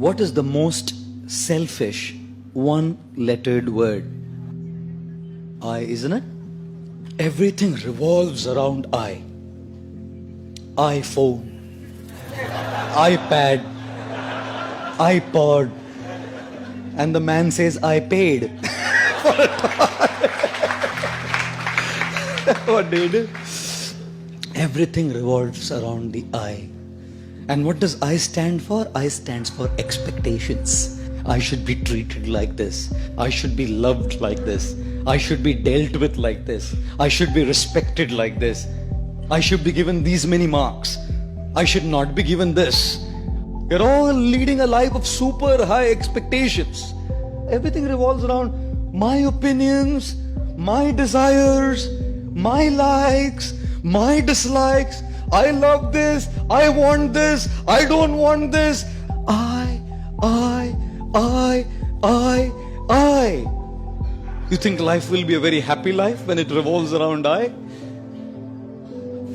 What is the most selfish one-lettered word? I, isn't it? Everything revolves around I. iPhone, iPad, iPod, and the man says, I paid. What do you do? Everything revolves around the I. And what does I stand for? I stands for expectations. I should be treated like this. I should be loved like this. I should be dealt with like this. I should be respected like this. I should be given these many marks. I should not be given this. We're all leading a life of super high expectations. Everything revolves around my opinions, my desires, my likes, my dislikes. I love this, I want this, I don't want this. I. You think life will be a very happy life when it revolves around I?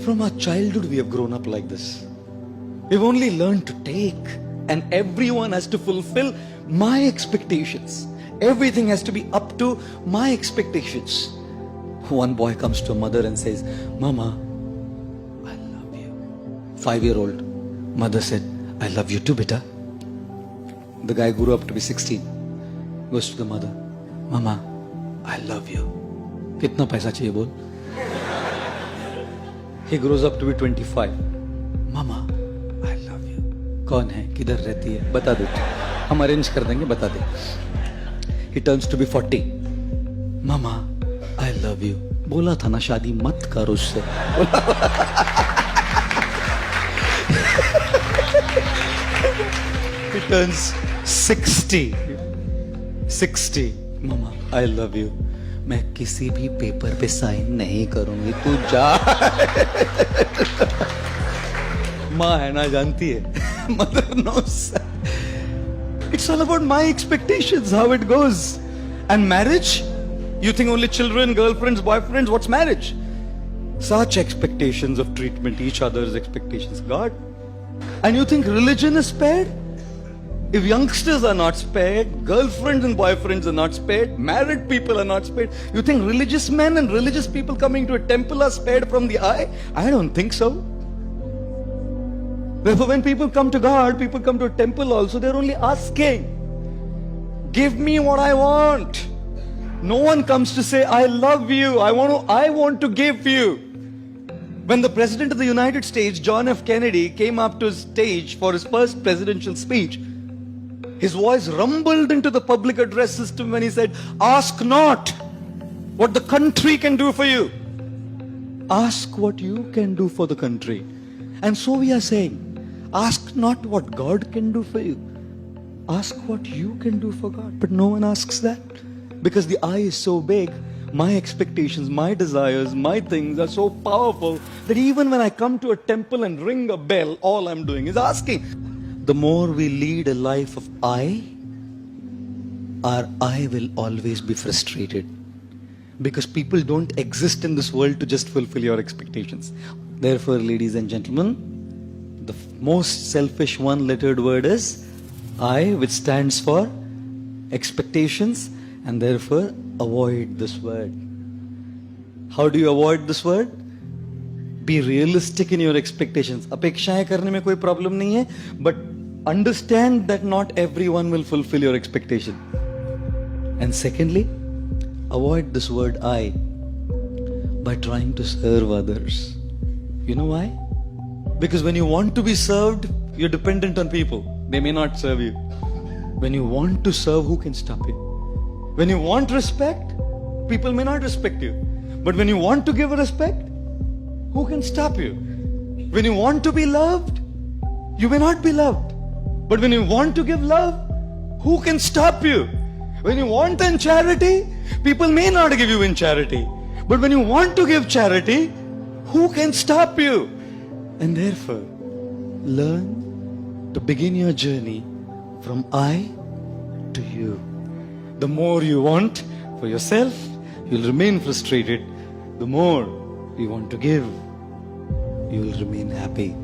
From our childhood we have grown up like this. We've only learned to take, and everyone has to fulfill my expectations. Everything has to be up to my expectations. One boy comes to a mother and says, Mama, I love you. 5-year-old. Mother said, I love you too, beta. The guy grew up to be 16. Goes to the mother, Mama, I love you. Kitna paisa chahiye bol? He grows up to be 25. Mama, I love you. कौन है? किधर रहती है? बता दो. हम arrange कर देंगे, बता दे. He turns to be 40. Mama, I love you. बोला था ना शादी मत कर उससे. He turns 60. Mama, I love you. मैं किसी भी पेपर पे साइन नहीं करूंगी, तू जा. माँ है ना, जानती है. Mother knows. It's all about my expectations, how it goes. And marriage? You think only children, girlfriends, boyfriends? What's marriage? Such expectations of treatment, each other's expectations. God. And you think religion is spared? If youngsters are not spared, girlfriends and boyfriends are not spared, married people are not spared, you think religious men and religious people coming to a temple are spared from the eye? I don't think so. Therefore, when people come to God, people come to a temple also, they're only asking, give me what I want. No one comes to say, I love you, I want to give you. When the President of the United States, John F. Kennedy, came up to his stage for his first presidential speech, his voice rumbled into the public address system when he said, ask not what the country can do for you. Ask what you can do for the country. And so we are saying, ask not what God can do for you. Ask what you can do for God. But no one asks that. Because the I is so big, my expectations, my desires, my things are so powerful that even when I come to a temple and ring a bell, all I'm doing is asking. The more we lead a life of I, our I will always be frustrated. Because people don't exist in this world to just fulfill your expectations. Therefore, ladies and gentlemen, the most selfish one-lettered word is I, which stands for expectations, and therefore avoid this word. How do you avoid this word? Be realistic in your expectations. अपेक्षाएं करने में कोई problem नहीं है, but understand that not everyone will fulfill your expectation. And secondly, avoid this word I by trying to serve others. You know why? Because when you want to be served, you're dependent on people. They may not serve you. When you want to serve, who can stop you? When you want respect, people may not respect you. But when you want to give respect, who can stop you? When you want to be loved, you may not be loved. But when you want to give love, who can stop you? When you want in charity, people may not give you in charity. But when you want to give charity, who can stop you? And therefore, learn to begin your journey from I to you. The more you want for yourself, you'll remain frustrated. The more you want to give, you will remain happy.